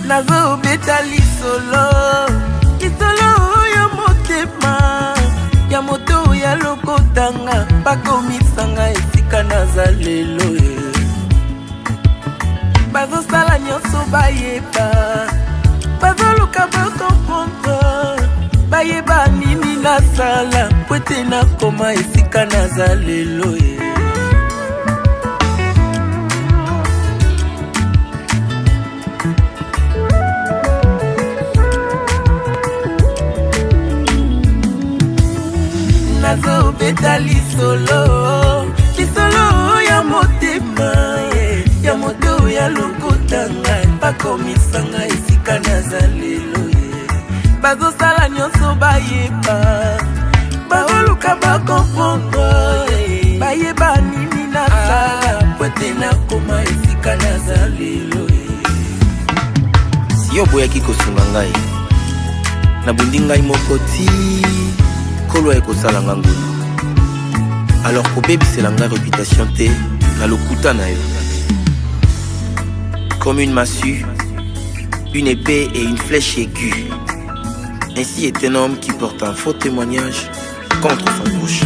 nazo beta lisolo ya motema ya moto ya lokotanga bakomisanga esika naza lelo bazosala nyonso bayeba bazoluka bakomprendre bayeba nini nasala po ete nakoma esika naza lelo nazo beta lisolo ya motema ya moto ya lokotanga bakomisanga esika naza lelo bazosala nyonso bayeba bazoluka bakomprendre bayeba nini nasala po ete nakoma esika naza lelo si yo boyaki kosunga ngai nabundi ngai moko ti kolo ekosala nga ngulu alors kobebisela nga réputation te na lokuta na yo comme une massue, une épée et une flèche aiguë. Ainsi est un homme qui porte un faux témoignage contre son prochain.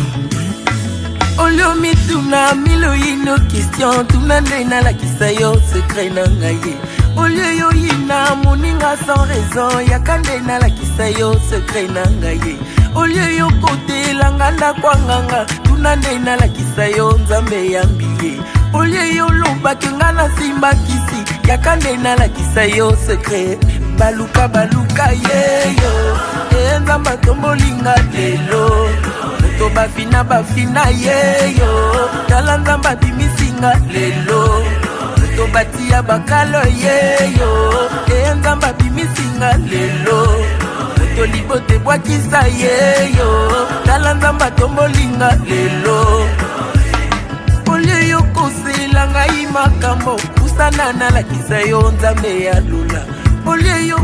Olio mituna milo ino question tuna ndena la kisayo secret na ngaye. Olio yo ina moninga sans raison yakandena la kisayo secret na ngaye. Olio yo kote langanda kwanganga tuna ndena la kisayo nzambe yambiye. Olio yo loba kengana simba kisi yakandena la kisayo secret baluka yeyo enzamba tombolinga lelo to bafina yeyo tala nzamba bimisinga lelo to batia bakalo yeyo enzamba bimisinga lelo to libote bwakisa yeyo tala nzamba tombolinga lelo olio yo kosela ngai makambo kusana na la kisayo nzambe ya lula olio yo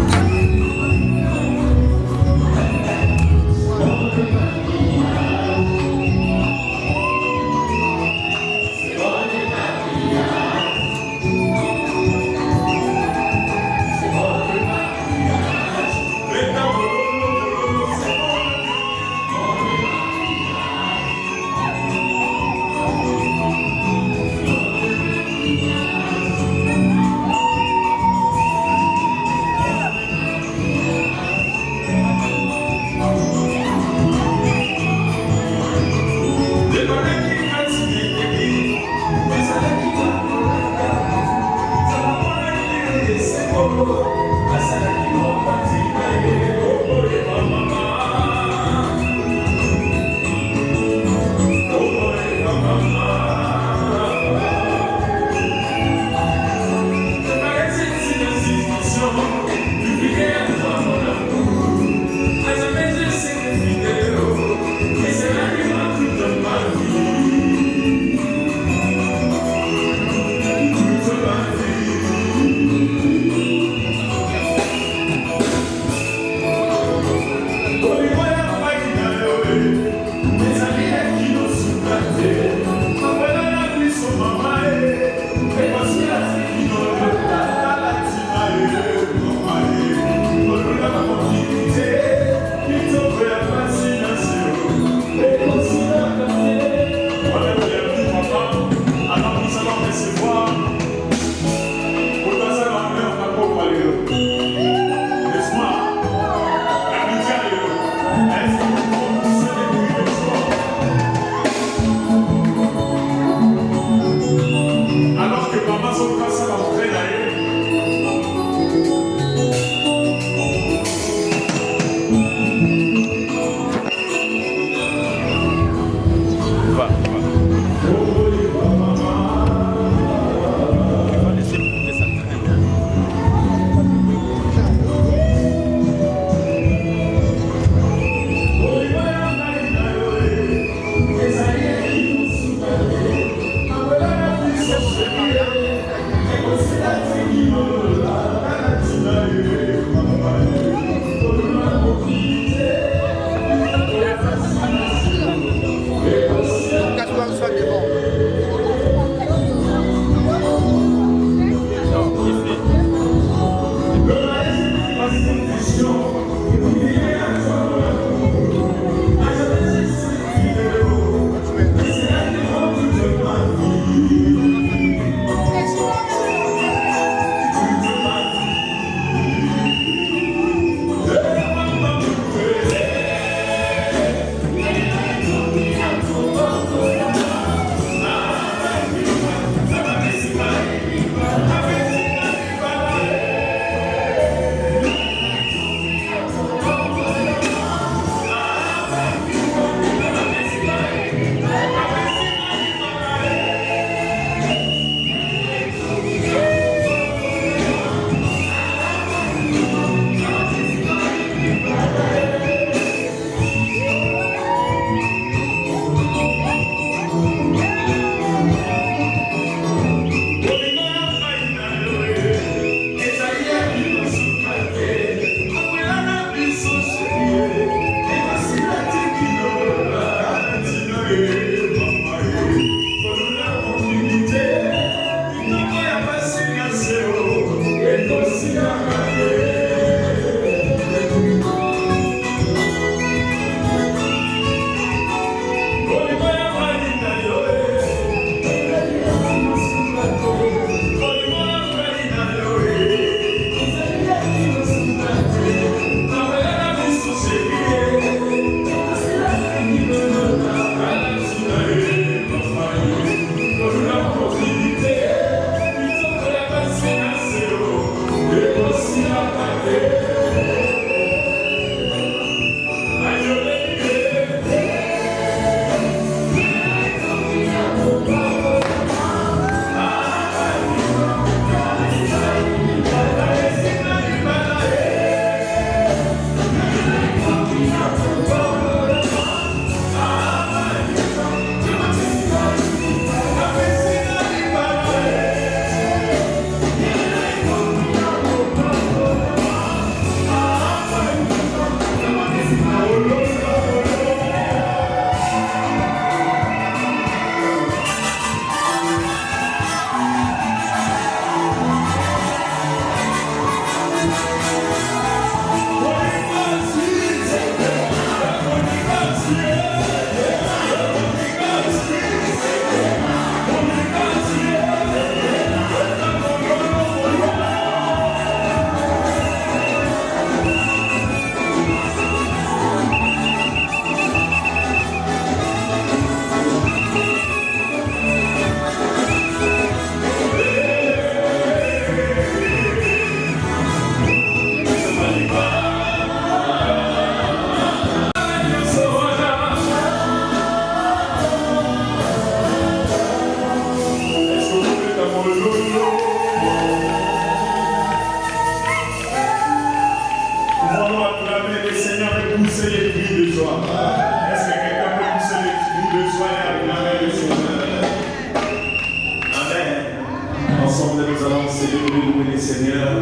aujourd'hui louer les Seigneurs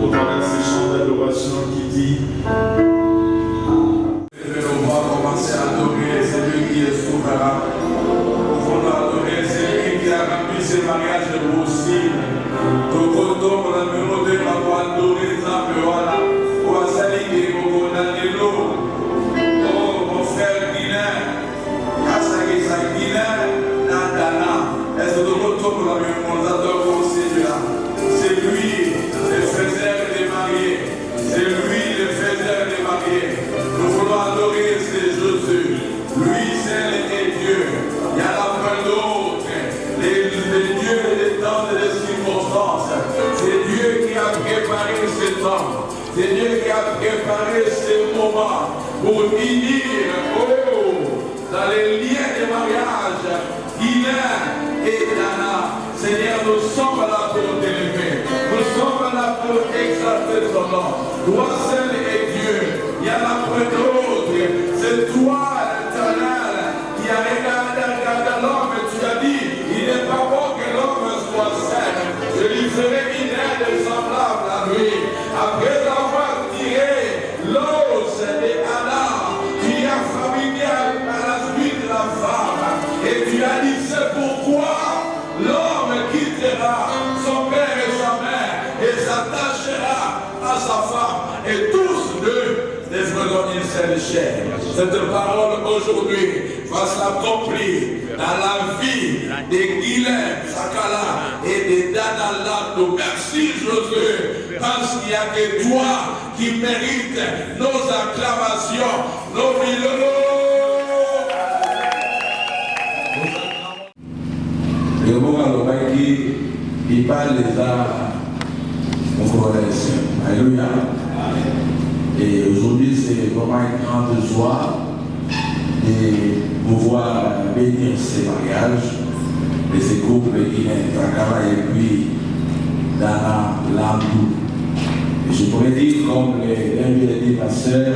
au travers de ces chants d'adoration qui dit. On va commencer à adorer celui qui est souverain. Nous voulons adorer celui qui a rempli ce mariage possible. Tout autant pour la numéro 2, on va adorer ça, voilà. On va saluer au l'eau. Oh, mon frère Guilain, Kassaki Guilain, Nandana. Est-ce que tout autant pour la numéro 2, on adore celui-là? C'est lui, le faiseur des mariés. C'est lui, le faiseur des mariés. Nous voulons adorer ce Jésus. Lui seul est Dieu. Il y en a pas d'autres. Les dieux des temps et des circonstances. C'est Dieu qui a préparé ce temps. C'est Dieu qui a préparé ce moment pour unir dans les liens de mariage Guilain et Dana. Seigneur, nous sommes là pour t'élever. Nous sommes là pour exalter ton nom. Toi seul est Dieu. Il y en a pas d'autres. C'est toi, l'Éternel, qui a regardé l'homme et tu as dit, il n'est pas bon que l'homme soit seul. Je lui ferai une aide semblable à lui. Après avoir tiré l'os d'Adam, tu as fabriqué à la suite la femme. Et tu as dit, c'est pourquoi l'homme quittera son père et sa mère et s'attachera à sa femme. Et tous deux deviendront une seule chair. Cette parole aujourd'hui va s'accomplir dans la vie de Guilain Sakala et de Dana Lando. Merci Jésus, parce qu'il n'y a que toi qui mérites nos acclamations, nos millions. Le moment il parle des arts au Corrèze. Alléluia. Et aujourd'hui, c'est vraiment une grande joie de pouvoir bénir ces mariages de ces couples Guilain Sakala et puis Dana Lando. Et je pourrais dire, comme l'a dit ma sœur,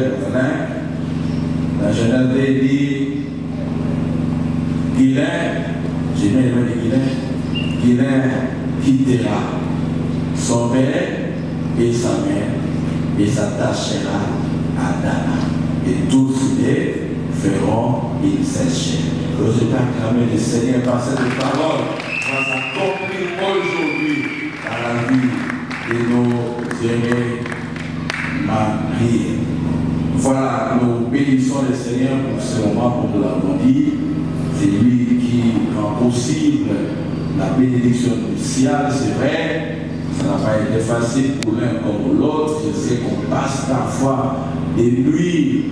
la Genèse dit Guilain. J'ai bien aimé Guilain quittera son père et sa mère et s'attachera à Dana. Et tous les feront une seule chair. Je vais acclamer le Seigneur par cette parole va s'accomplir aujourd'hui dans la vie de nos aimés mariés. Voilà, nous bénissons le Seigneur pour ce moment, pour nous l'avons dit. C'est lui qui rend possible la bénédiction nuptiale, c'est vrai. Ça n'a pas été facile pour l'un comme pour l'autre. Je sais qu'on passe parfois des nuits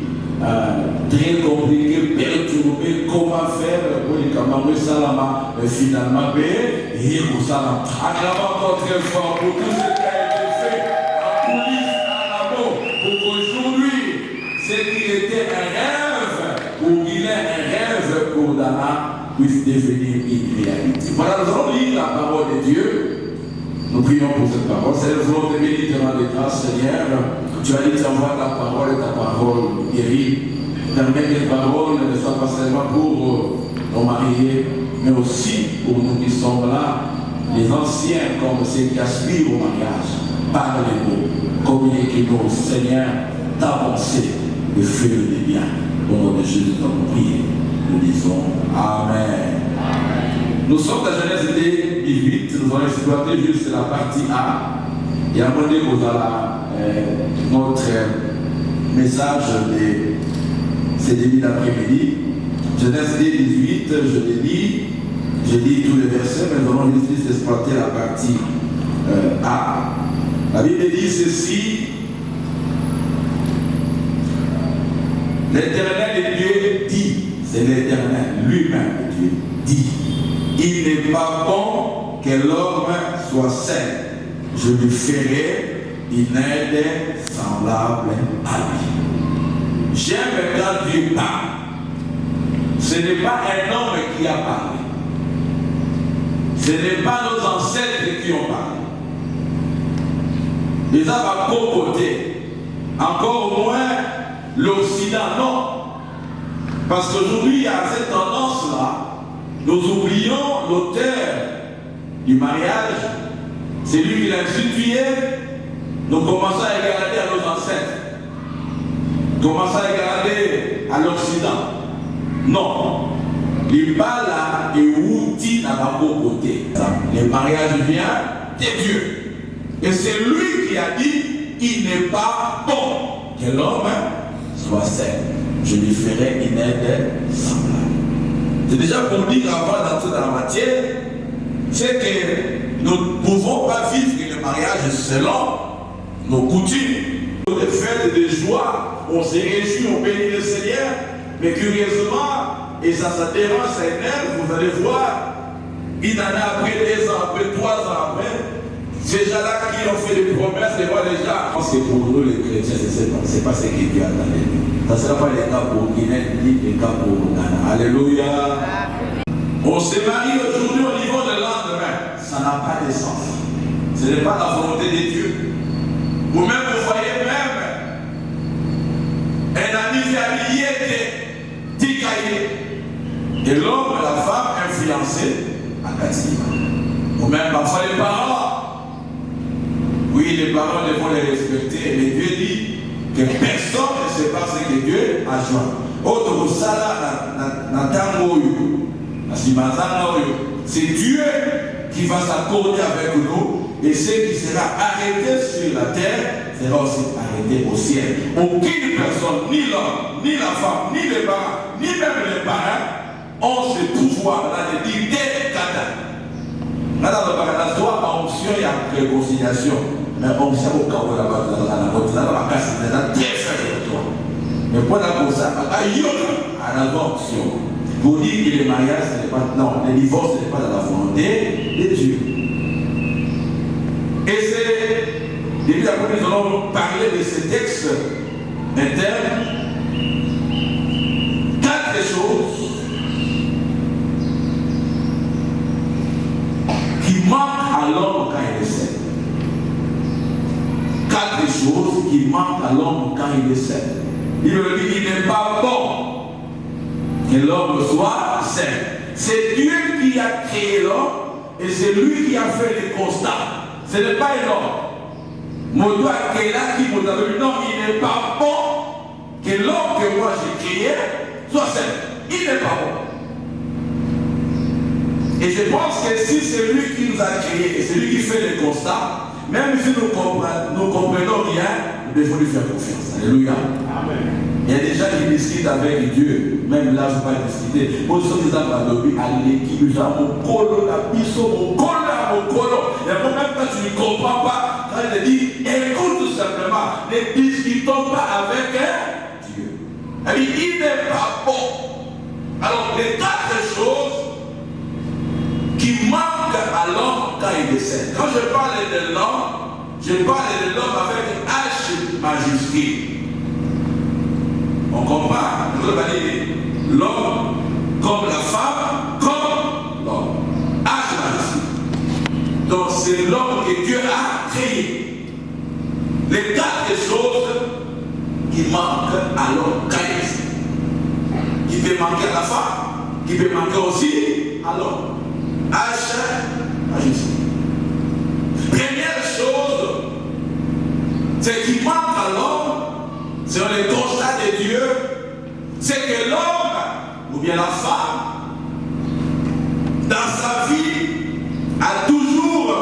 très compliquées, perturbées. Comment faire pour les camarades Salama? Mais finalement, et pour ça, acclamons très fort pour tout ce qui a été fait en coulisses, en amont, pour qu'aujourd'hui, ce qui était un rêve, pour Guilain, un rêve pour Dana, puisse devenir une réalité. Voilà, nous allons lire la parole de Dieu. Nous prions pour cette parole. Seigneur, nous voulons te bénir devant les grâces, Seigneur. Tu as dit, tu envoies ta parole et ta parole guérit. Permets que les paroles ne soient pas seulement pour nos mariés, mais aussi pour nous qui sommes là, les anciens comme ceux qui aspirent au mariage. Parlez-nous, communiquez-nous, Seigneur, ta pensée, le feu des biens. Au nom de Jésus, nous prions. Nous disons Amen. Nous sommes dans Genèse 18, nous allons exploiter juste la partie A. Et à un moment donné, vous allez notre message de ce début d'après-midi. Genèse 18, je lis tous les versets, mais nous allons juste exploiter la partie A. La Bible dit ceci. L'Éternel Dieu dit, c'est l'Éternel lui-même Dieu dit, il n'est pas bon que l'homme soit seul. Je lui ferai une aide semblable à lui. J'aime quand Dieu parle. Ce n'est pas un homme qui a parlé. Ce n'est pas nos ancêtres qui ont parlé. Les hommes à côté. Encore moins l'Occident, non. Parce qu'aujourd'hui, il y a cette tendance-là. Nous oublions l'auteur du mariage C'est lui qui l'a institué. Nous commençons à regarder à nos ancêtres. Commençons à regarder à l'Occident. Non. Les balles et outils n'a pas beau côté. Le mariage vient de Dieu. Et c'est lui qui a dit, il n'est pas bon que l'homme soit seul. Je lui ferai une aide semblable. C'est déjà pour dire avant d'entrer dans la matière, c'est que nous ne pouvons pas vivre le mariage selon nos coutumes. Des fêtes, des joies, on se réjouit, on bénit le Seigneur, mais curieusement, et ça dérange, ça énerve, vous allez voir, une année après, 2 ans après, 3 ans après, ces gens-là qui ont fait des promesses, les voient déjà. Je pense que pour nous les chrétiens, c'est pas ce que Dieu a donné. Ça ne sera pas le cas pour Guinée, ni le cas pour Ghana. Alléluia. On se marie aujourd'hui au niveau de lendemain. Ça n'a pas de sens. Ce n'est pas la volonté de Dieu. Ou même, vous voyez même un ami familier qui dit et l'homme et la femme influencés à Katima. Ou même parfois les parents. Oui, les parents devront les respecter, mais Dieu dit que personne ne sait pas ce que Dieu a joint. Autre sala na tango c'est Dieu qui va s'accorder avec nous, et ce qui sera arrêté sur la terre sera aussi arrêté au ciel. Aucune personne, ni l'homme, ni la femme, ni les parents, ni même les parents ont ce pouvoir de dicter Kata. Dans le paradis, soit en onction et en réconciliation. Mais on sait au cas où la casse est très faible de toi. Mais pour la ça, à la onction. Pour dire que le mariage, ce n'est pas. Non, le divorce, ce n'est pas dans la volonté de Dieu. Et c'est. Depuis la première, nous allons parler de ces textes internes. 4 choses qui manquent à l'homme quand il est seul. 4 choses qui manquent à l'homme quand il est seul. Il me dit qu'il n'est pas bon que l'homme soit seul. C'est Dieu qui a créé l'homme et c'est lui qui a fait les constats. Ce n'est pas un homme. Mon doigt qui est là qui vous a dit non, il n'est pas bon que l'homme que moi j'ai créé soit seul. Il n'est pas bon. Et je pense que si c'est lui qui nous a créé et c'est lui qui fait les constats, même si nous comprenons rien, nous devons lui faire confiance. Alléluia. Amen. Il y a des gens qui discutent avec Dieu, même là je ne vais pas discuter. Moi je suis des hommes à l'équipe, j'ai mon colo, la biso, mon colo. Et même quand tu ne comprends pas, quand il te dit, écoute tout simplement, ne discutons pas avec Dieu. Il n'est pas bon. Alors les 4 choses qui manquent à l'homme quand il décède. Quand je parle de l'homme, je parle de l'homme avec H majuscule. On comprend. L'homme comme la femme, comme l'homme. H majuscule. Donc c'est l'homme que Dieu a créé. Les 4 choses qui manquent à l'homme quand il décède. Qui peut manquer à la femme, qui peut manquer aussi à l'homme. H majuscule. Première chose, c'est qui manque à l'homme, c'est le constat de Dieu, c'est que l'homme, ou bien la femme, dans sa vie, a toujours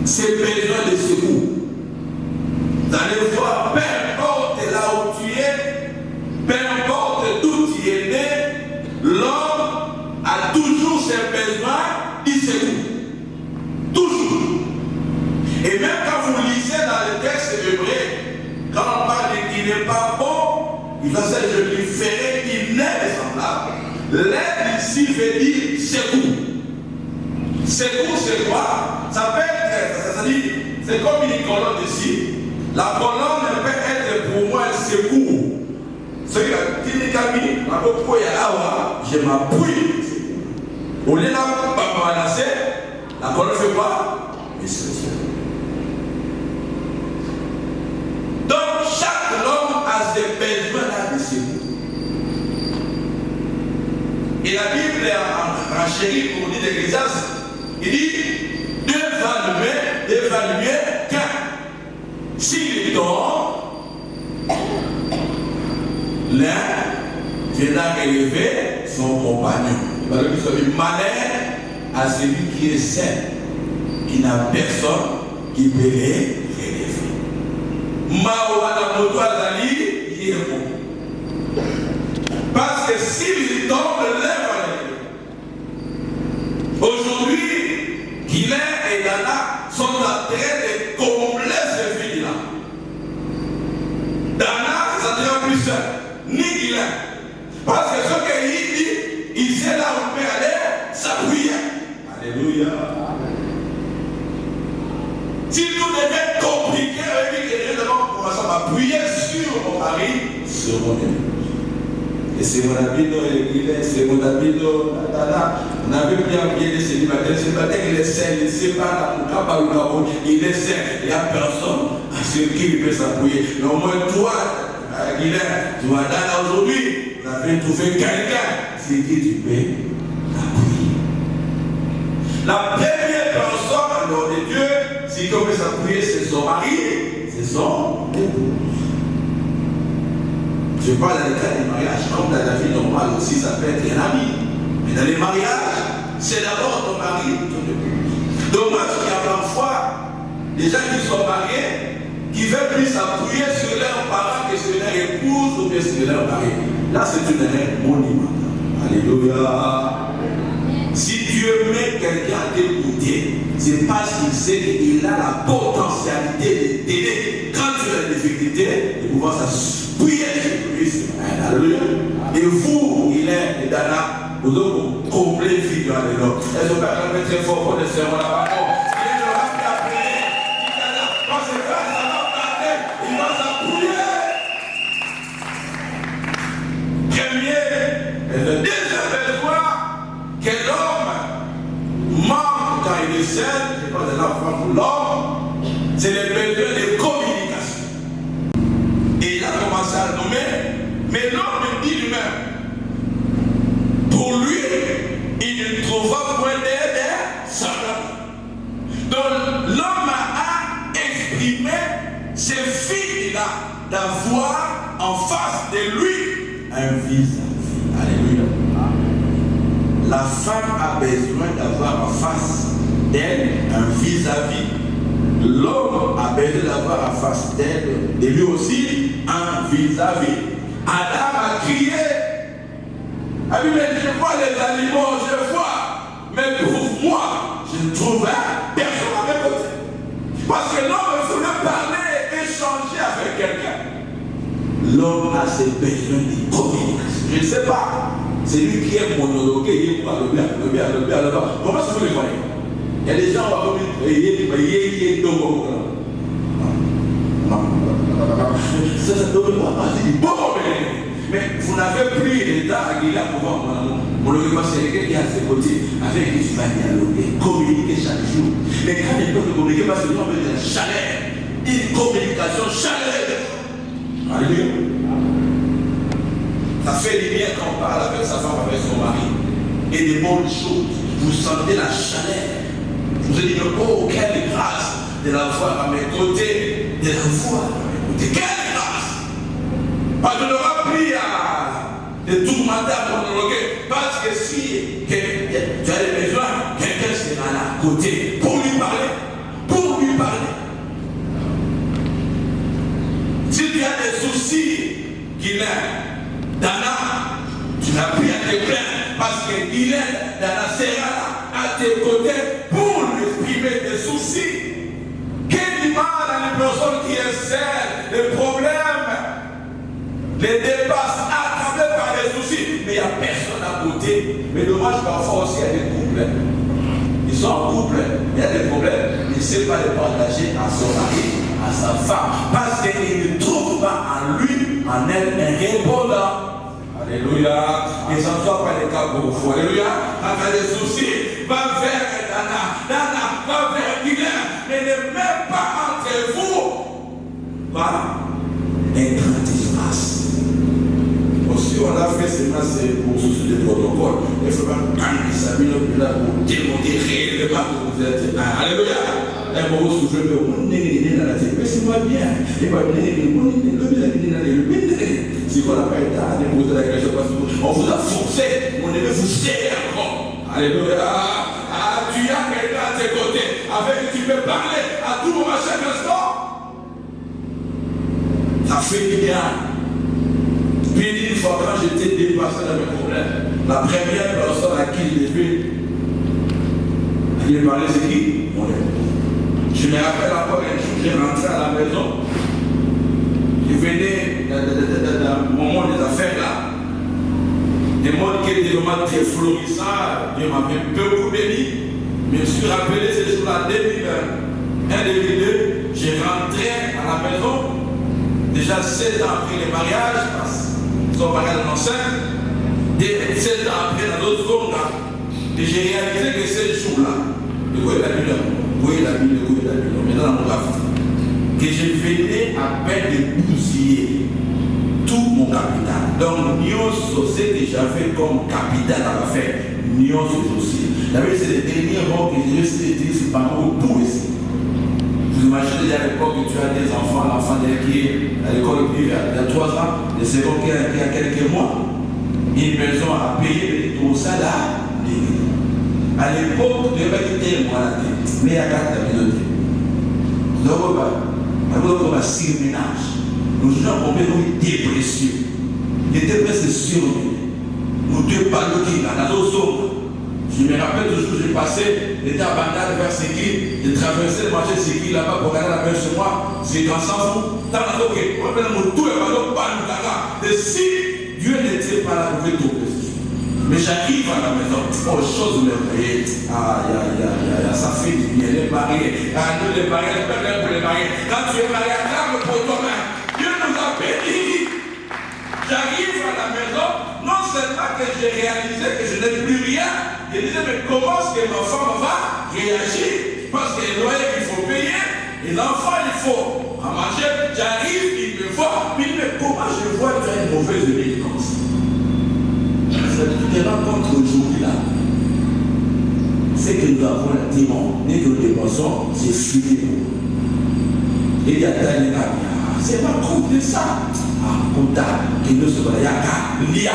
ses besoins de secours. Vous allez voir, peu importe là où tu es, peu importe d'où tu es né, l'homme a toujours ses besoins de secours. Toujours. Et même quand vous lisez dans le texte hébreu, quand on parle de qui n'est pas bon, il va dire je lui ferai une aide semblable. L'aide ici veut dire secours. Secours c'est quoi? Ça peut être, ça dit, c'est comme une colonne ici. La colonne peut être pour moi un secours. C'est que je m'appuie. Au lieu de la colonne fait quoi? Donc chaque homme a ses besoins de secours. Et la Bible en chérie pour dire d'Ecclésiaste, il dit 2 du mieux qu'un. S'il dort, l'un viendra élever son compagnon. Malheur à celui qui est seul, qui n'a personne qui peut les relever. Parce que s'il tombe, lève à l'église. Aujourd'hui, Guilain et Dana sont en train de combler ce vide-là. Dana, ça ne devient plus seul, ni Guilain. Parce que ce qu'il dit, il sait là où on peut aller s'appuyer. Alléluia. Si tout devient compliqué, avec lui, que les gens commencent à m'appuyer sur mon mari, sur mon épouse. Et c'est mon ami, c'est mon ami, on avait bien oublié les célibataires. Le célibataire, il est seul, il ne sait pas il est seul, il n'y a personne sur qui il peut s'appuyer. Mais au moins toi, Guilain, tu vas là aujourd'hui, vous avez trouvé quelqu'un sur qui tu peux t'appuyer. La première personne, alors de Dieu, si on peut s'appuyer, c'est son mari, c'est son épouse. Je parle dans le cas des mariages, comme dans la vie normale aussi, ça peut être un ami. Mais dans les mariages, c'est d'abord ton mari, ton épouse. Dommage qu'il y a parfois des gens qui sont mariés, qui veulent plus s'appuyer sur leurs parents que sur leur épouse ou que sur leur mari. Là, c'est une erreur monumentale. Alléluia. Si Dieu met quelqu'un à t'écouter, c'est parce qu'il sait qu'il a la potentialité de t'aider quand tu as des difficultés, de pouvoir s'appuyer sur lui. Alléluia. Et vous, il est et Dana, vous avez complet vie de l'autre. Est-ce que vous pouvez très fort pour le serment là-bas? Il ne va plus appeler. Quand c'est vrai, ça va parler. Il va s'appuyer. Premier, et le deuxième besoin que l'homme manque quand il est seul, je parle de l'enfant pour l'homme, c'est le besoin de communication. Et il a commencé à le nommer, mais l'homme dit lui-même, pour lui, il ne trouva point d'aide semblable. Donc l'homme a exprimé ce vide-là d'avoir en face de lui un vis-à-vis. Alléluia. La femme a besoin d'avoir en face d'elle un vis-à-vis. L'homme a besoin d'avoir en face d'elle, de lui aussi, un vis-à-vis. Adam a crié. Ah oui, mais je vois les animaux, je vois. Mais pour moi, je ne trouve personne à mes côtés. Parce que l'homme voulait parler et échanger avec quelqu'un. L'homme a ses besoins de communication. Je ne sais pas. C'est lui qui est monologué, il est le bien. Comment est-ce que vous le voyez? Il y a des gens qui vont mais vous n'avez plus l'état à Guilain pour voir monologuer parce que quelqu'un qui est à ses côtés, avec qui tu vas dialoguer, communiquer chaque jour. Mais quand il peut communiquer, parce que nous avons de la chaleur, une communication chaleureuse. Alléluia. Ça fait du bien quand on parle avec sa femme, avec son mari. Et des bonnes choses. Vous sentez la chaleur. Vous avez dit, oh, quelle grâce de la voir à mes côtés. De la voir à mes côtés. Quelle grâce. Parce que n'aura plus à de tourmenter à monologuer. Parce que si tu as des besoins, quelqu'un sera là à côté pour lui parler. Pour lui parler. Si tu as des soucis, Guilain, Dana, tu n'as plus à te plaindre parce que Guilain, Dana sera là à tes côtés pour lui exprimer tes soucis. Quel image à une personne qui est seule, les problèmes, les dépasse, attrapés par les soucis, mais il n'y a personne à côté. Mais dommage, parfois aussi, il y a des couples. Ils sont en couple, il y a des problèmes, il ne sait pas les partager à son mari, à sa femme, parce qu'il ne trouve pas en lui, en elle, un répondant. Alléluia. Et ça ne soit pas le cas pour vous. Alléluia. Avec des soucis, va vers Dana. Dana, va vers Guilain. Mais ne mets pas entre vous. Voilà. Un grand espace. Aussi, on a fait c'est pour souci de protocole. Il faut pas gagner sa vie là pour démontrer réellement que vous êtes. Alléluia. un mot souffle, mais c'est moi bien. Et moi, si on n'a pas été à déposer la question, on vous a forcé, on devait vous serrer encore. Alléluia. Ah, tu as quelqu'un à tes côtés avec qui tu peux parler à tout moment, à chaque instant. Ça fait du bien. Puis une fois, quand j'étais dépassé dans mes problèmes, la première personne à qui je lui ai parlé, c'est qui? Mon époux. Je me rappelle encore un jour, j'ai rentré à la maison. Je venais d'un moment des affaires là. Des mots qui étaient vraiment très florissants. Dieu m'avait beaucoup béni. Je me suis rappelé ces jours-là, 2001, 2002, j'ai rentré à la maison. Déjà 7 ans après le mariage, parce que son mariage est enceinte. 7 ans après, dans d'autres zones là. Et j'ai réalisé que ces jours-là, vous voyez la Bible, maintenant dans mon graphe, que je venais à peine de bousiller tout mon capital. Donc, Nyonso, ce que j'avais comme capital à l'affaire, Nyonso aussi. D'ailleurs, c'est le dernier mot que j'ai réussi à utiliser par mot tout ici. Vous imaginez déjà à l'époque que tu as des enfants, l'enfant qui est à l'école privée il y a 3 ans, le second qui a quelques mois, une maison à payer tout ça là. À l'époque, tu n'avais pas quitté le mois mais il y a 4 minutes. Donc, on va s'y ménage. Nous avons une dépression. Il était presque surmené. Nous deux parlons qui là, dans nos zones. Je me rappelle toujours, j'ai passé, j'étais à Bandar vers Séki, j'ai traversé le marché Séki là-bas pour regarder la mer chez moi. C'est grand sans fou. Dans la zone, on appelle mon tout et ballon pas nous. Et si Dieu n'était pas là, vous pouvez tomber. Mais j'arrive à la maison, oh, chose merveilleuse. Ça fait du bien, les mariés. Nous les mariés, les pour les mariés. Quand tu es marié, garde pour toi-même. Dieu nous a bénis. J'arrive à la maison, non seulement que j'ai réalisé que je n'ai plus rien, je disais, mais comment est-ce que ma femme va réagir? Parce que les loyers qu'il faut payer, les enfants, il faut à manger. J'arrive, il me voit, mais comment je vois qu'il y a une mauvaise délinquance? Toutes les rencontres aujourd'hui là, c'est que nous avons un démon, dès que nous dépensons, c'est fini pour nous. Et il y a des gens c'est pas contre ça. Ah, comme ça, que nous sommes là, il y a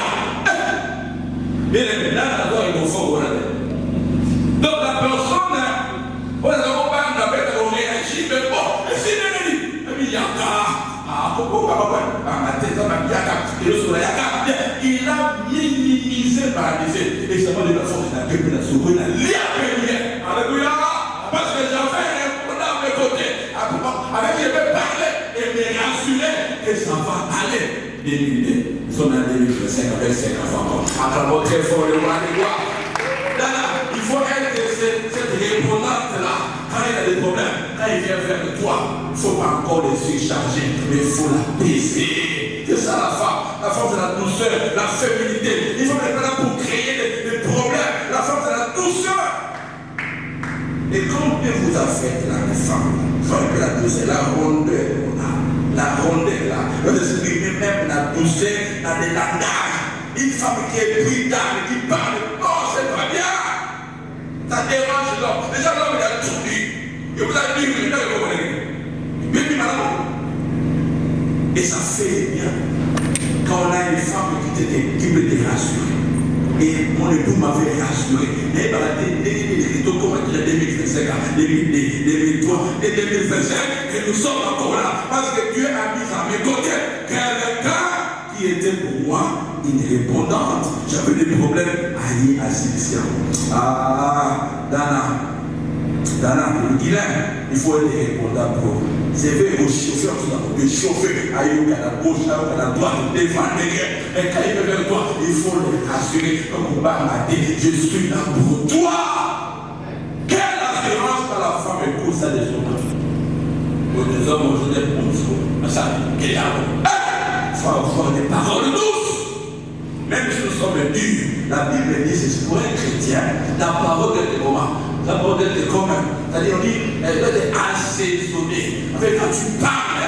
mais là, d'abord, il faut voir. Donc la personne, on réagit, mais bon, c'est il y a il a minimisé, paralysé. Et ça va de la force de la gueule, de la souris, de la liée. Alléluia. Parce que j'avais un problème de côté. Avec qui je vais parler et me rassurer que ça va aller. Nous sommes en 2025 avec 5 enfants. Acclamons très fort le roi des rois. Il faut être cette répondante-là. Quand il a des problèmes, quand il vient vers toi, il ne faut pas encore les surcharger, mais il faut la baiser. C'est ça la femme. La femme, c'est la douceur, la féminité. Il faut être là pour créer des problèmes. La femme, c'est la douceur. Et quand vous a fait la femme, il faut être la douceur, la rondeur. La rondeur là. On exprime même la douceur dans des langages. Une femme qui est brutale, qui parle, non, c'est pas bien. Ça dérange l'homme. Déjà l'homme il a tout dit. Il vous a dit, il a dit, et ça fait bien. Quand on a une femme qui peut te rassurer. Et mon époux m'avait rassuré. Mais comment dire 2025, 2003 et 2025, et nous sommes encore là. Parce que Dieu a mis à mes côtés quelqu'un qui était pour moi une répondante. J'avais des problèmes alliés à Célestia. Ah, Dana, le Guilain, il faut être répondant pour. C'est vrai, au chauffeur, tout d'abord, le chauffeur, aïe, à la gauche, à la droite, devant, derrière. Mais quand il veut vers toi, il faut le rassurer. Comme Baba m'a dit, je suis là pour toi. Quelle assurance quand la femme écoute ça des hommes? Pour des hommes, aujourd'hui, pour ça, quel est il faut avoir des paroles douces. Même si nous sommes durs, la Bible dit c'est pour un chrétien, la parole est comment? La parole est commun. C'est-à-dire, on dit, elle doit être assaisonnée. En fait, quand tu parles,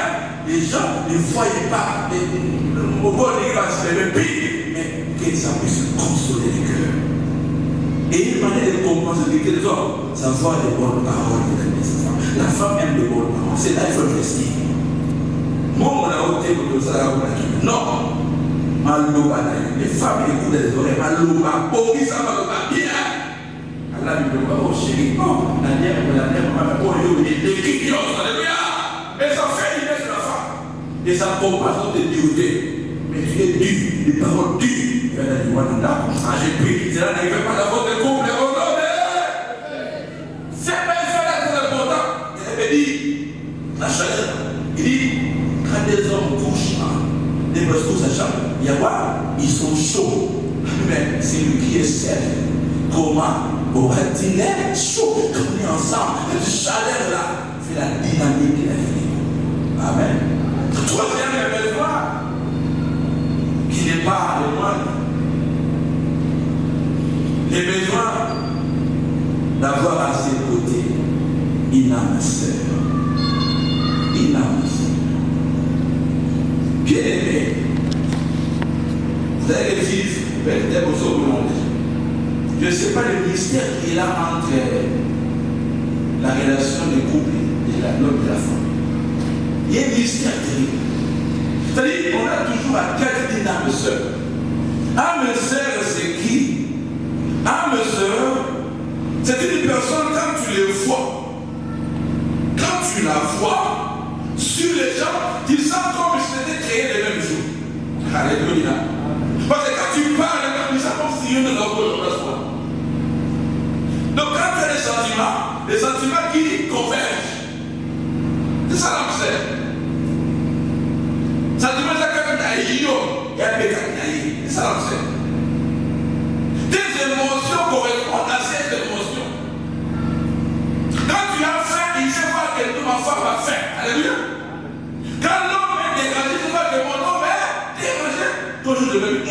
les gens ne voient pas. Au bon il va se lever, mais que ça puisse consoler les cœurs. Et une manière de compenser les hommes, savoir les bonnes paroles de la femme aime les bonnes paroles. C'est là qu'il faut rester. Moi, on a ôté pour ça. Non. Les femmes écoutent les oreilles. Maloba, oh, ça va bien. Allah lui dit, oh chérie, oh, la dernière, oh, les clients, alléluia. Et ça fait l'idée de la femme. Et ça compense tes duretés. Mais tu es dur, les paroles dures. J'ai pris, cela n'arrivait pas d'avoir des couple, c'est très important. Il avait dit, la chaleur, il dit, quand des hommes couchent, des personnes couchent à chambre, il y a quoi? Ils sont chauds. Mais c'est lui qui est seul. Comment aura-t-il l'air chaud? Quand on est ensemble, cette chaleur là, c'est la dynamique de la vie. Amen. Troisième besoin, qui n'est pas le moindre. Les besoins d'avoir à ses côtés une âme sœur. Une âme sœur. Bien aimé, vous avez les fils, je ne sais pas le mystère qu'il y a entre la relation du couple et l'homme et la femme. Il y a un mystère terrible. C'est-à-dire qu'on a toujours à quatre une âme sœur. Âme sœur, c'est qui? Âme sœur, c'est une personne, quand tu le vois, quand tu la vois, sur les gens, tu sens comme si c'était créé le même jour. Alléluia. Parce que quand tu parles, tu sens comme si une de leur place. Donc quand tu as des sentiments qui convergent, c'est ça l'âme sœur. Sentiments, c'est ça l'âme sœur. Tes émotions correspondent à ces émotions. Quand tu as faim, il sait pas que ma femme a faim. Alléluia. Quand l'homme est dégagé, c'est pas que mon homme est dégagé. Toujours de même.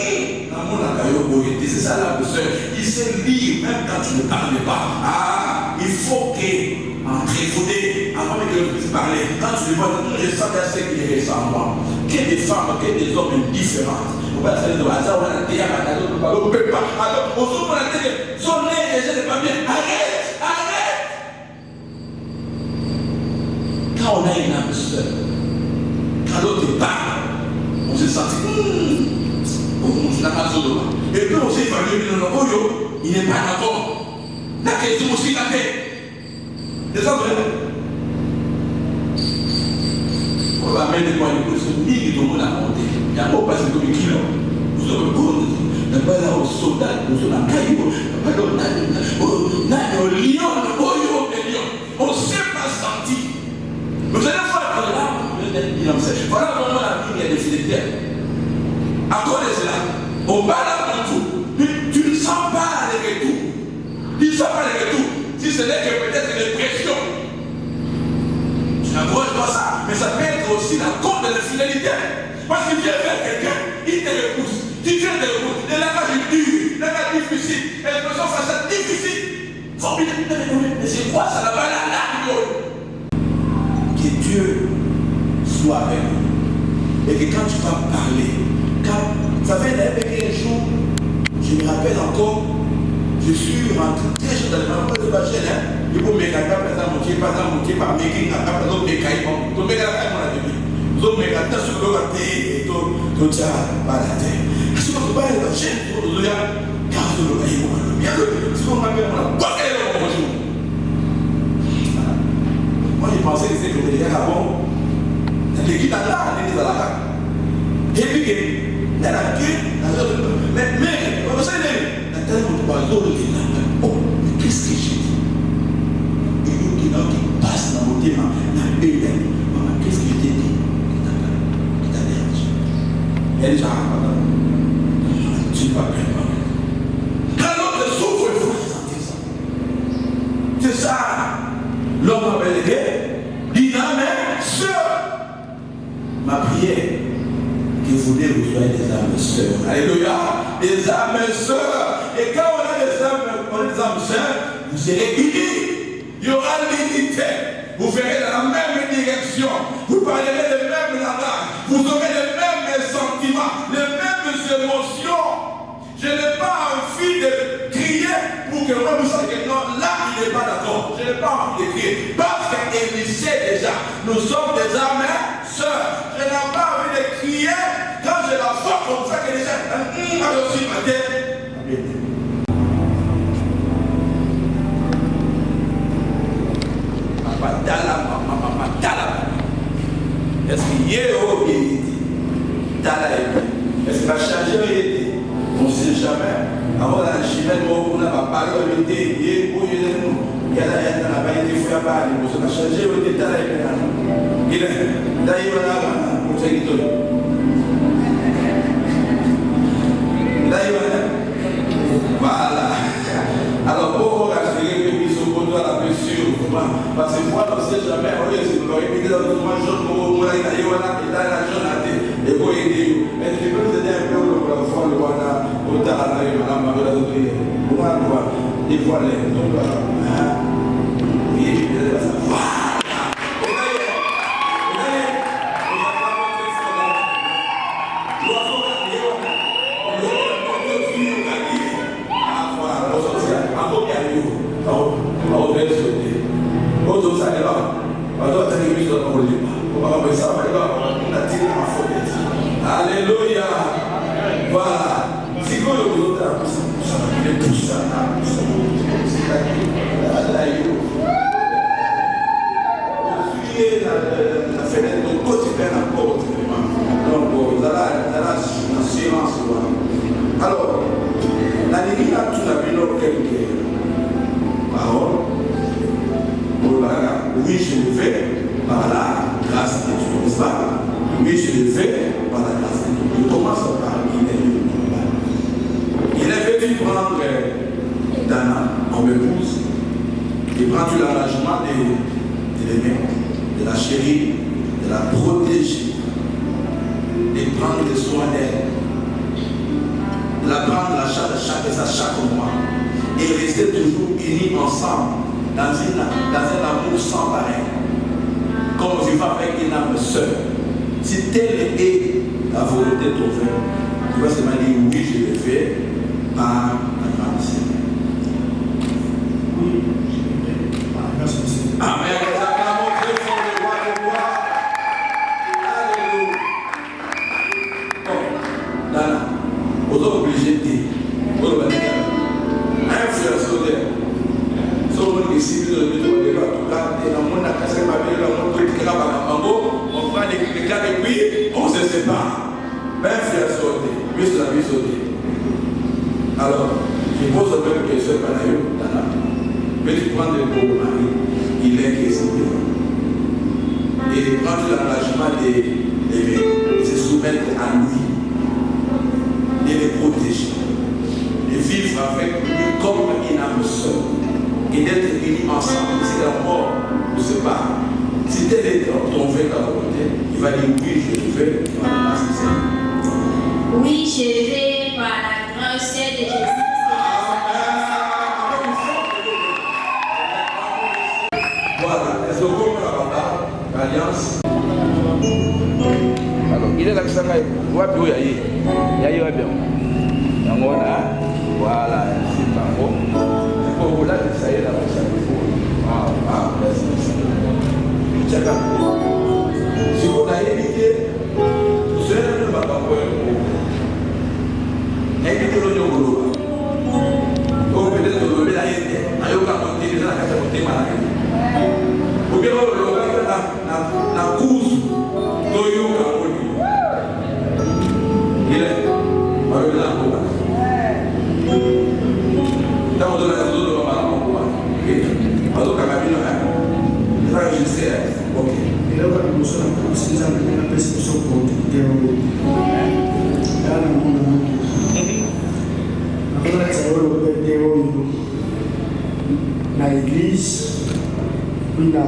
C'est ça la sœur. Il sait lire même quand tu ne parles pas. Ah, il faut qu'entre-écouter avant que je puisse parler. Quand tu le vois, je sens ce qu'il est en moi. Qu'il y ait des femmes, qu'il y ait des hommes différents. On va faire de hasard, on va la télé, on ne peut pas. Alors, on s'ouvre la télé, son nez, déjà n'est pas bien. Arrête, arrête. Quand on a une âme sœur, quand l'autre parle, on se sent et puis on s'est évalué, il n'est pas d'accord. La question aussi, la paix. C'est ça, vrai? On va mettre des points de plus, ni tout le monde a monté. Il y a un mot passé comme un kilo. Vous avez compte. Il n'y a pas là au soldat, vous avez un caillou, il n'y a pas là au lion, on ne s'est pas senti. Vous allez voir que là, voilà comment la vie est décidée. À cause de cela, on va là dans tout. Mais tu ne sens pas les retours. Tu ne sens pas les retours. Si ce n'est que peut-être une pression. Tu n'approches pas ça. Mais ça peut être aussi la cause de l'infidélité. Parce qu'il vient vers quelqu'un, il te repousse. Tu viens de repousse. Le langage est dur, le langage difficile. Et l'expression faciale difficile. Formidable. Mais c'est quoi ça là-bas là? Que Dieu soit avec nous. Et que quand tu vas parler, vous savez, un jour, je me rappelle encore, je suis rentré très chaud dans le monde de Bachel. Il faut me gâter, par exemple, par making, par exemple, mes cailles, donc mes gâter, mon ami. Donc mes gâter, sur le gâté, et tout ça, pas la terre. Si on ne peut pas aller dans le chien, on doit dire, car je ne peux pas y voir. Bien que, si on m'a fait, on a boité le bonjour. Moi, j'ai pensé que c'était le gars avant. L'équipe là, elle est dans la carte. Et puis, mais vous savez, la terre ne peut pas donner. Oh, mais qu'est-ce que j'ai dit? Il y a qui passe dans mon terrain, dans le pays. Qu'est-ce que je t'ai dit? Qui t'a dérangé? Il y a des gens tu ne vas pas bien. Quand l'autre souffre, il faut sentir ça. C'est ça. L'homme appelle les gars, dit non, mais sœur, ma prière. Que vous soyez des âmes sœurs. Alléluia. Des âmes sœurs. Et quand on a des âmes sœurs, vous serez unis. Il y aura l'unité. Vous verrez dans la même direction. Vous parlerez le même langage. Vous aurez les mêmes sentiments, les mêmes émotions. Je n'ai pas envie de crier pour que pas envie de crier. Parce qu'il sait déjà, nous sommes des âmes sœurs. Je n'ai pas envie de crier quand je la vois comme ça que les gens je suis ma tête. Est-ce qu'il y a est-ce qu'il va changer? On ne sait jamais. Avant la chimène, on n'a pas parlé de l'idée. Il y a la baïté, il faut y avoir. On va changer le détail. Il est d'ailleurs on s'est dit. Voilà. Alors, pour rassurer que nous sommes pour la blessure, parce que moi, on ne sait jamais, on va éviter dans le moment, je vais la journée, et pour aider. Mais tu peux nous aider un peu pour la foi, le Rwanda, au Tarana, madame, la autre, pour moi, des fois, les donc, oui, alléluia. Voilà. Si vous le tout ça, la fenêtre de quotidien encore donc vous avez la silence. Alors, la ligne a tout la vie quelques paroles. Oui, je le fais par la grâce de Dieu, n'est-ce pas? Oui, je le fais par la grâce de Dieu. Je commence par il est venu prendre Dana comme épouse. Il prend tout l'engagement de l'aimer, de la chérir, de la protéger, de prendre soin d'elle, de la prendre la charge à chaque moment et rester toujours unis ensemble dans un amour sans pareil, comme vivant avec une âme seule. Si telle est la volonté de ton frère, tu vas seulement dire oui, je le fais par la grâce. Oui, je le fais par la grâce du Seigneur. Amen. Nous acclamons très fort le roi de roi. Alléluia. Bon, Dana, vous êtes obligés de dire, vous êtes obligés de dire, influence ici, nous devons tout garder dans mon accassé, ma belle, dans mon truc, on prend les cas et puis on se sépare. Même si elle sauté, puis la vie sautée. Alors, je pose un peu une question par ailleurs, mais tu prends le beau mari, il est question. Et prendre l'engagement de se soumettre à lui, de le protéger, de vivre avec lui comme une âme seule. Et d'être unis ensemble, si la mort nous sépare. Si tel est ton frère à volonté, il va dire oui, je le fais par la grâce de Dieu. Oui, je le fais par la grâce de Jésus. Voilà, est-ce que vous comprenez l'alliance? Alors, il est là que ça va être. Il y a eu bien. Voilà, c'est pas bon. Pour là, ça y est, là, ça merci. Si vous avez évité, vous serez le papa pour évitez le Yogolo. Vous peut-être que vous l'avez aidé. À Yoga, on dit déjà la carte de malade. Ou bien, on va la course de Yoga. Il est. On va le faire. Dans le réseau de la maman, on va ok. Et là, nous sommes en train de faire une perception pour tout le monde. Là, nous avons dans l'église, oui, là.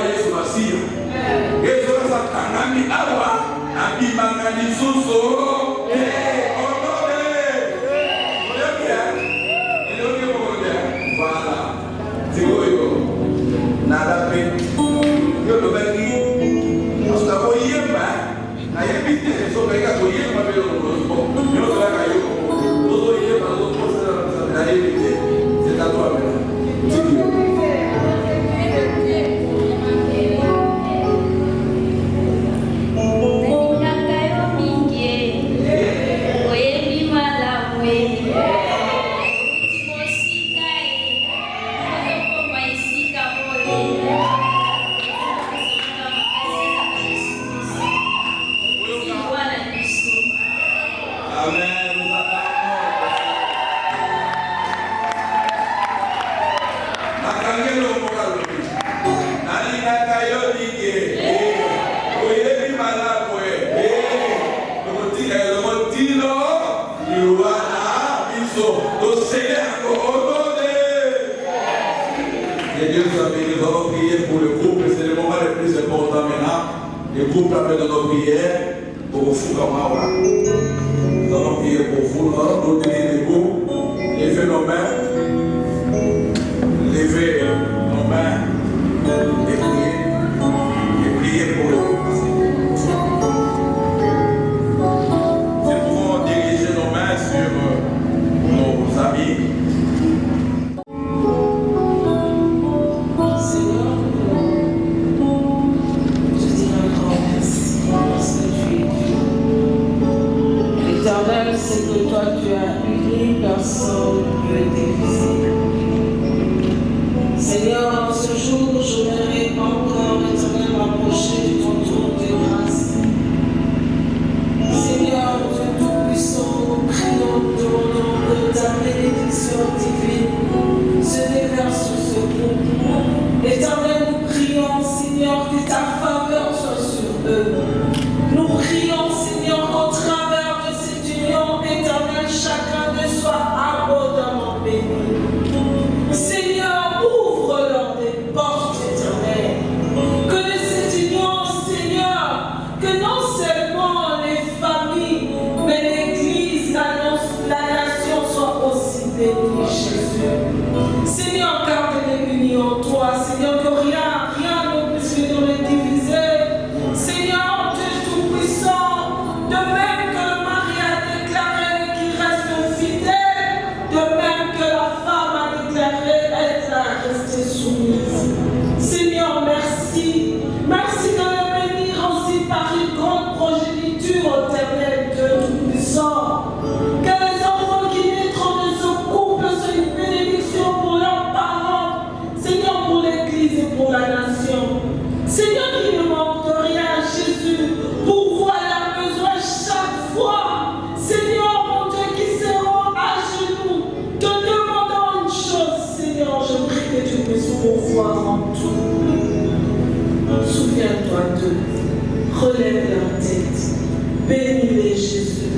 Yesu Masiya. Yesu sasa kanani awa nous allons prier pour le groupe, c'est le moment le plus important maintenant. Le groupe appelle dans nos prières pour vous. Nous allons prier pour vous, nous allons nous tenir debout, lever nos mains, et prier pour le groupe. Si nous pouvons diriger nos mains sur nos amis. Éternel, c'est que toi tu as uni, personne ne peut diviser. Seigneur, ce jour, je voudrais encore, Éternel, m'approcher de ton trône de grâce. Seigneur, Dieu Tout-Puissant, nous prions, nous demandons que ta bénédiction divine se déverse sur ce groupe. Éternel, nous prions, Seigneur, que ta faveur soit sur eux. Nous prions, Seigneur, qu'au travers de cette union éternelle, chacun de soit abondamment béni. Seigneur, ouvre-leur des portes éternelles. Que de cette union, Seigneur, que non seulement les familles, mais l'Église, la nation soit aussi bénie, Jésus. Seigneur, garde-les unis en toi. Seigneur, que rien ne puisse nous les diviser. Seigneur, Dieu Tout-Puissant, de même que le mari a déclaré qu'il reste fidèle, de même que la femme a déclaré être restée soumise. Seigneur, merci. Merci de le bénir aussi par une grande progéniture éternelle de Tout-Puissant. Que les enfants qui naîtront de ce couple soient une bénédiction pour leurs parents, Seigneur, pour l'Église et pour la nation. Seigneur, qui ne manque de rien, Jésus, pourvois leurs besoins chaque fois. Seigneur, mon Dieu, qui seront à genoux, te demandant une chose, Seigneur, je prie que tu puisses pourvoir en tout. Souviens-toi d'eux, relève leur tête, bénis-les, Jésus,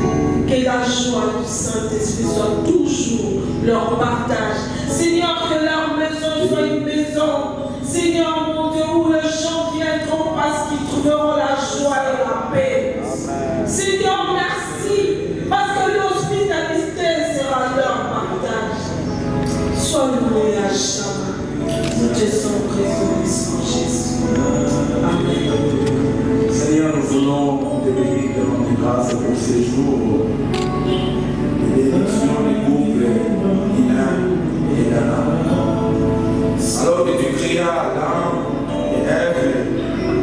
que la joie du Saint-Esprit soit toujours leur partage. Seigneur, que leur maison soit une maison, Seigneur, mon Dieu, où les gens viendront parce qu'ils trouveront la joie et la paix. Seigneur, merci, parce que l'hospitalité sera leur partage. Sois loué à jamais. Nous te sommes reconnaissants, Jésus. Amen. Seigneur, nous voulons te bénir, te rendre grâce pour ces jours de bénédiction des couples Ina et Dana. Alors que tu crias à Adam et Ève,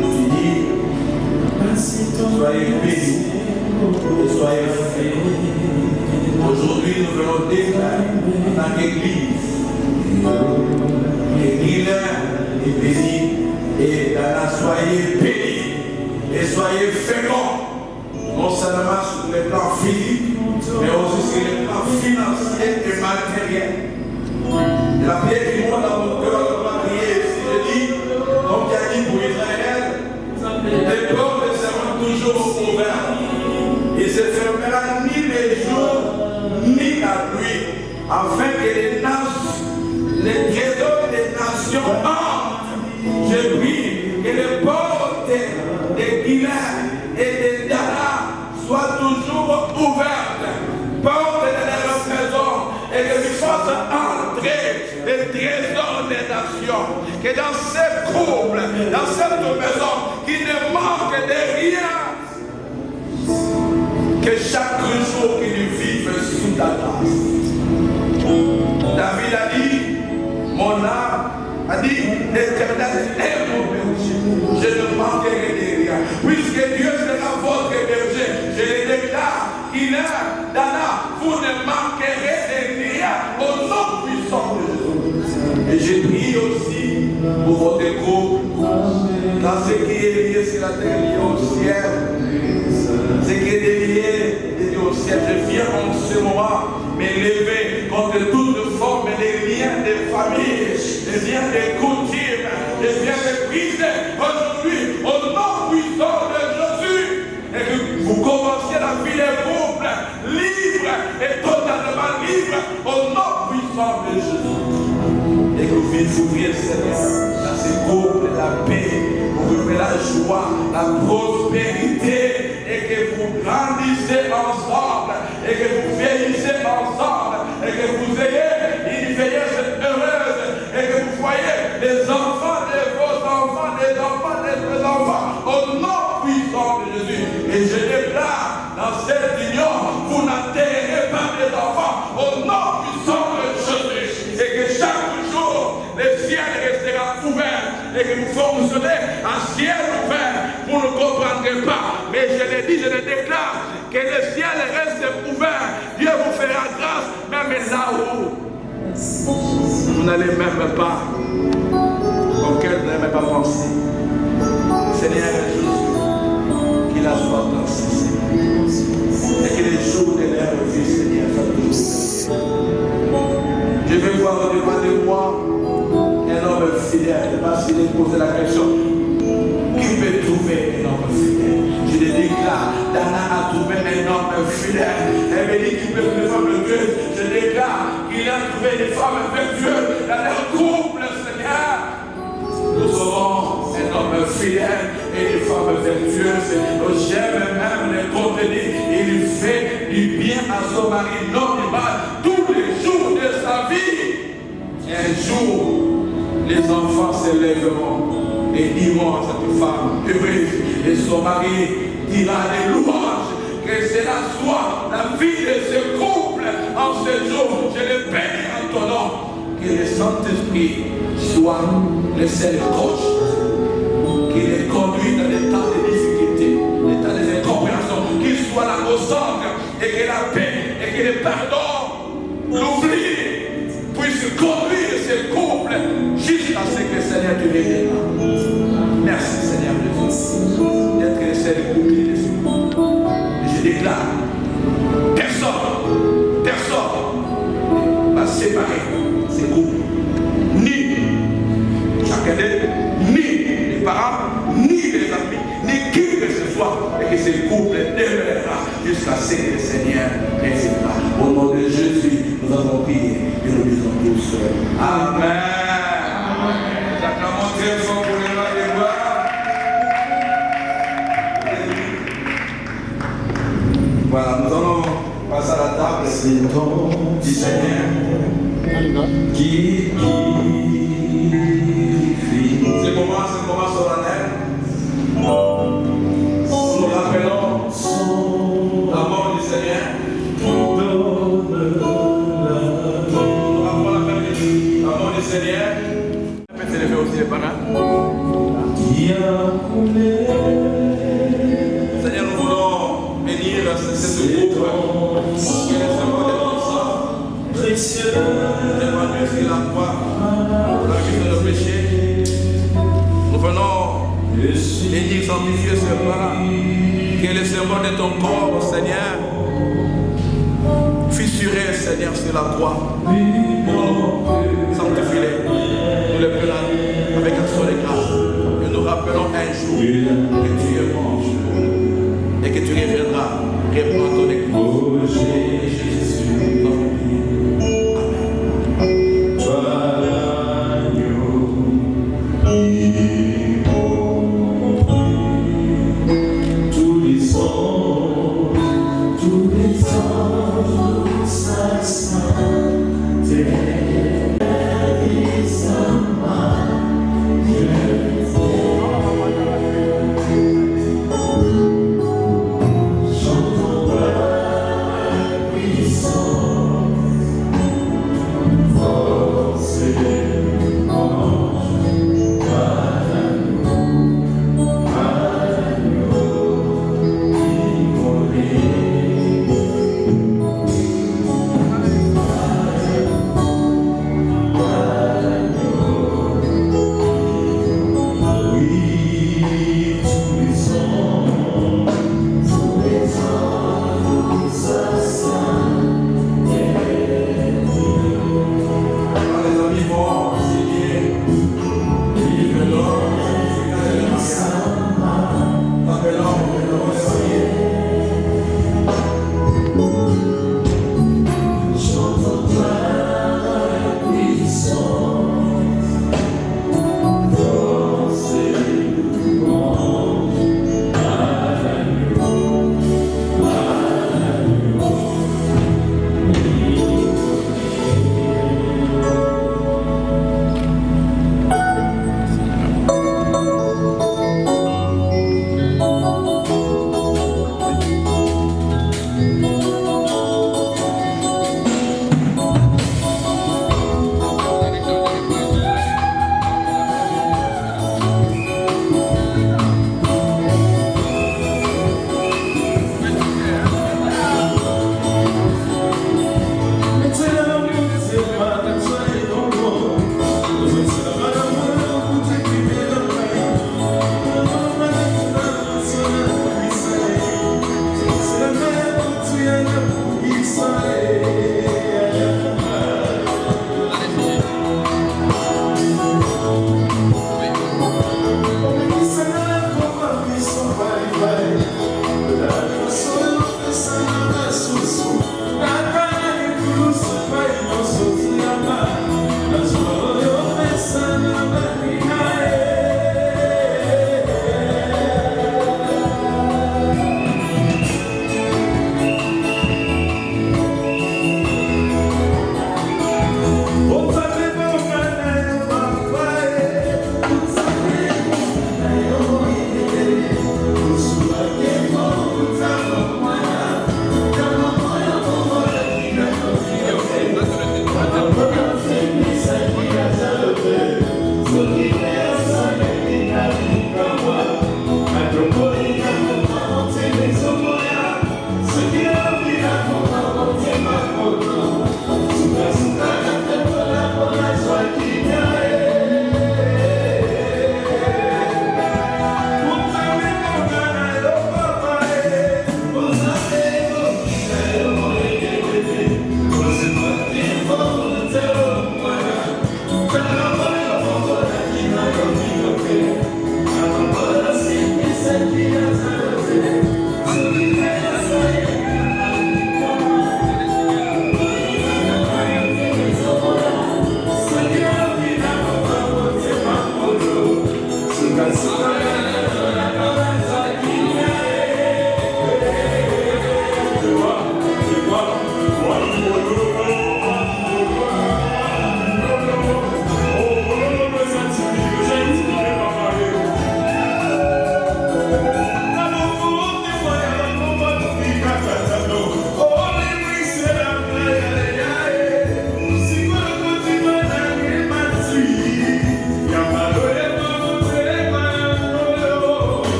tu dis, soyez bénis et soyez bénis. Aujourd'hui, nous venons déclarer en tant qu'Église que Ina est béni et Dana, soyez bénis et soyez féconds, non seulement sur le plan physique, mais aussi sur le plan financier et matériel. La prière qui monte dans mon cœur, on va prier ici, je dis, comme tu as dit pour Israël, les portes seront toujours ouvertes. Il ne se fermera ni les jours, ni la nuit, afin que les trésors des nations entrent. Je prie que les portes des Guinéens et des Dana soient toujours ouvertes, portes de leur maison, et que nous fassions entrer les trésors des nations. Que dans ces couples, dans cette maison, qui ne manque de rien, que chaque jour qu'ils vivent sous ta grâce. David a dit, mon âme a dit, l'Éternel est mon berger, je ne manquerai de rien. Puisque Dieu sera votre berger, je le déclare, qu'il est Dana, vous ne manquerez de rien au nom puissant de Jésus. Et je prie aussi pour votre groupe, dans ce qui est lié sur la terre, lié au ciel. Ce qui est lié au ciel, je viens en ce moment m'élever contre toute forme de liens de famille, des liens de coutume, des liens de briser aujourd'hui au nom puissant de Jésus. Et que vous commenciez la vie des couples libre et totalement libre au nom puissant de Jésus. Et que vous ouvriez Seigneur dans ces que vous fonctionnez à ciel ouvert, vous ne comprendrez pas. Mais je l'ai dit, je le déclare, que le ciel reste ouvert. Dieu vous fera grâce, même là où vous n'allez même pas, auquel vous n'allez même pas penser. Seigneur Jésus, qu'il a soit ainsi, et que les jours de leur vie, Seigneur, soient toujours. Je vais voir au-devant de moi un homme fidèle. Parce qu'il est posé la question, qui peut trouver un homme fidèle? Je le déclare, Dana a trouvé un homme fidèle. Elle me dit qu'il peut trouver une femme vertueuse. Je déclare qu'il a trouvé des femmes vertueuses dans leur couple, Seigneur. Nous aurons un homme fidèle et une femme vertueuse. J'aime même les contenir. Il fait du bien à son mari, non du mal, tous les jours de sa vie. Un jour, les enfants se lèveront et diront à cette femme heureuse, et son mari dira des louanges, que cela soit la vie de ce couple en ce jour. Je le bénis en ton nom. Que le Saint-Esprit soit le seul coach qui les conduit dans des temps de difficulté, des temps de incompréhension, qu'il soit là au centre et que la paix et que le pardon, l'oubli puisse conduire ce couple jusqu'à ce que le Seigneur te revienne. Merci Seigneur Jésus d'être le seul couple de ce couple. Je déclare, personne va séparer ces couples, ni chacun d'eux, ni les parents, ni les amis, ni qui que ce soit, et que ce couple demeurera jusqu'à ce que le Seigneur reviendra. Au nom de Jésus, nous avons prié et nous disons tous Amen. Acclamons Dieu pour les lois des gloires. Voilà, nous allons passer à la table du Seigneur. C'est un moment solennel. Nous rappelons la mort du Seigneur. Nous rappelons la mort du Seigneur. On peut s'élever aussi les bananes. Seigneur, nous voulons bénir cette groupe qui est le symbole de ton sang. Précieux, témoigneux sur la croix, pour la vie de nos péchés. Nous venons bénir, sanctifier ce plat, qui est le symbole de ton corps, Seigneur. Fissuré, Seigneur, sur la croix, pour nous sanctifier, nous le prenons avec action de grâce. Et nous rappelons un jour que tu es mort et que tu reviendras répondre ton église. Jésus,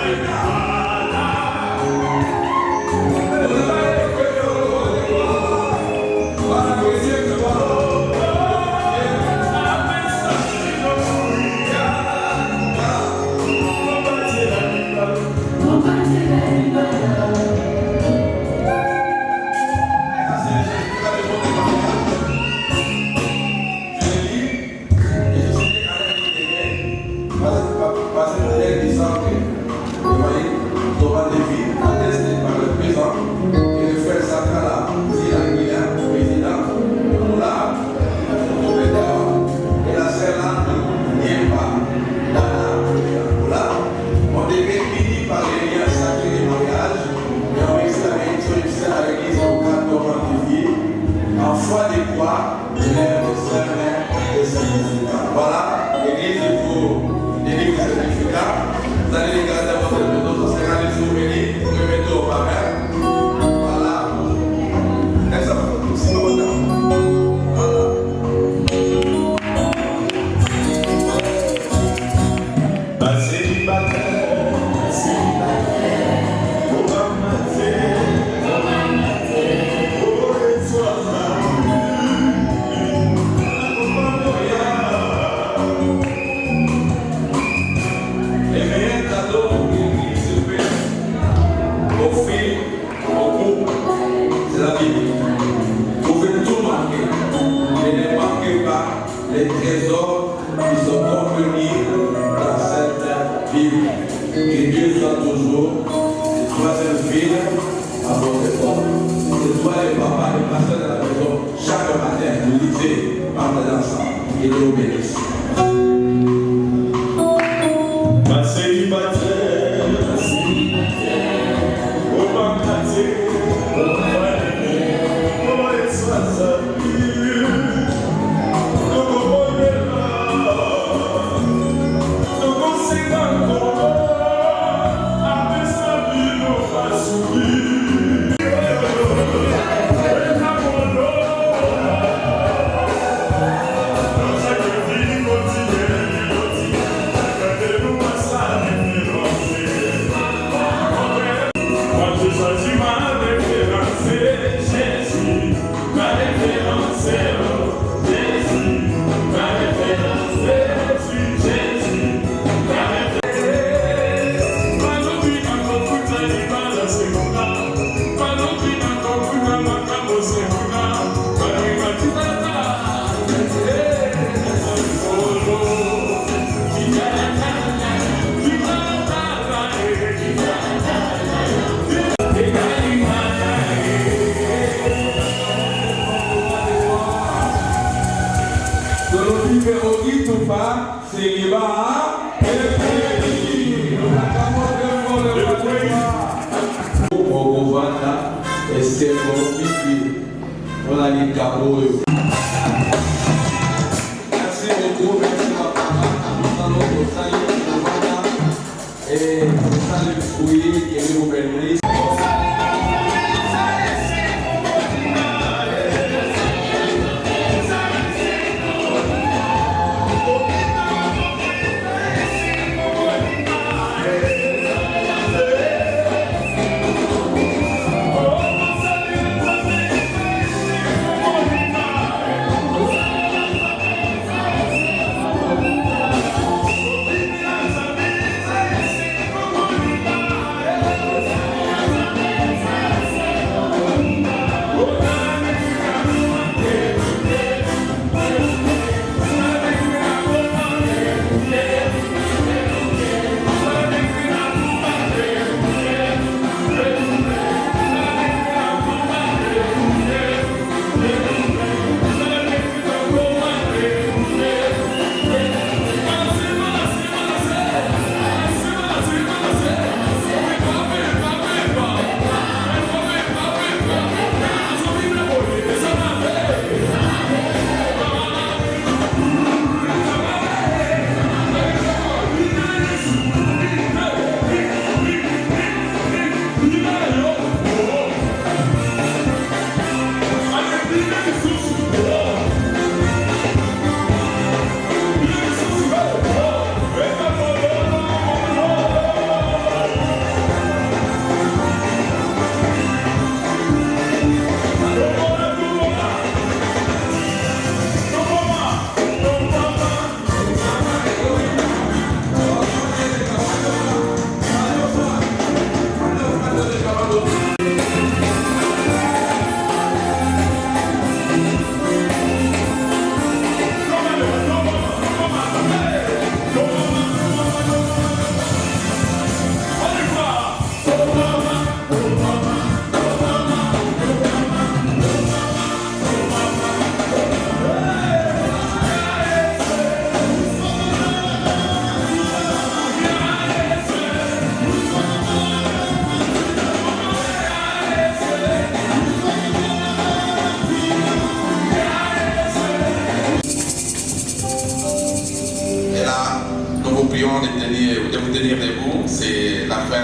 Hallelujah.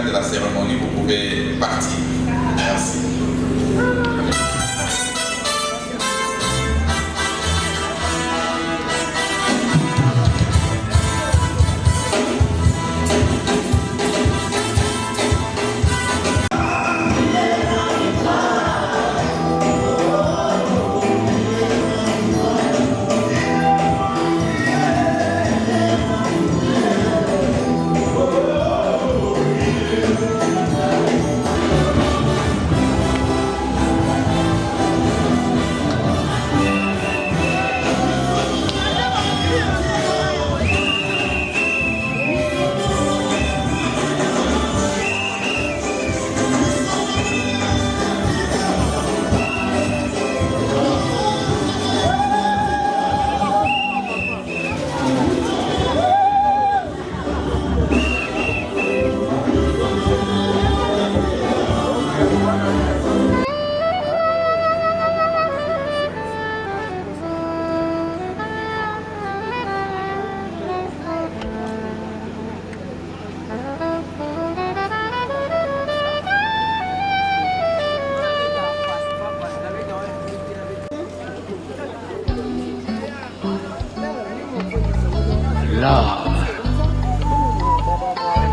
de la cérémonie, vous pouvez partir. Merci.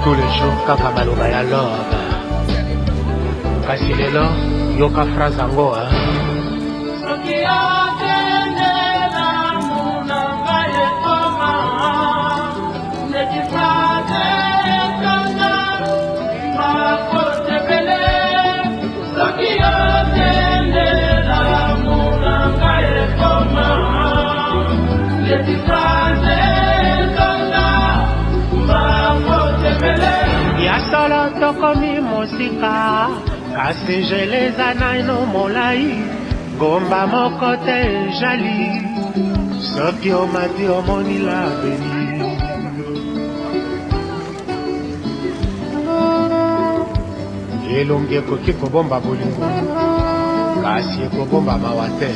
Tous les jours kaka maloba ya love kasi lelo yoka phrase yango solo tokomi mosika kasi jeleza naino molai gomba moko te jali soki omati omoni labeli elongi ekoki kobomba bolingo kasi ekobomba mawa te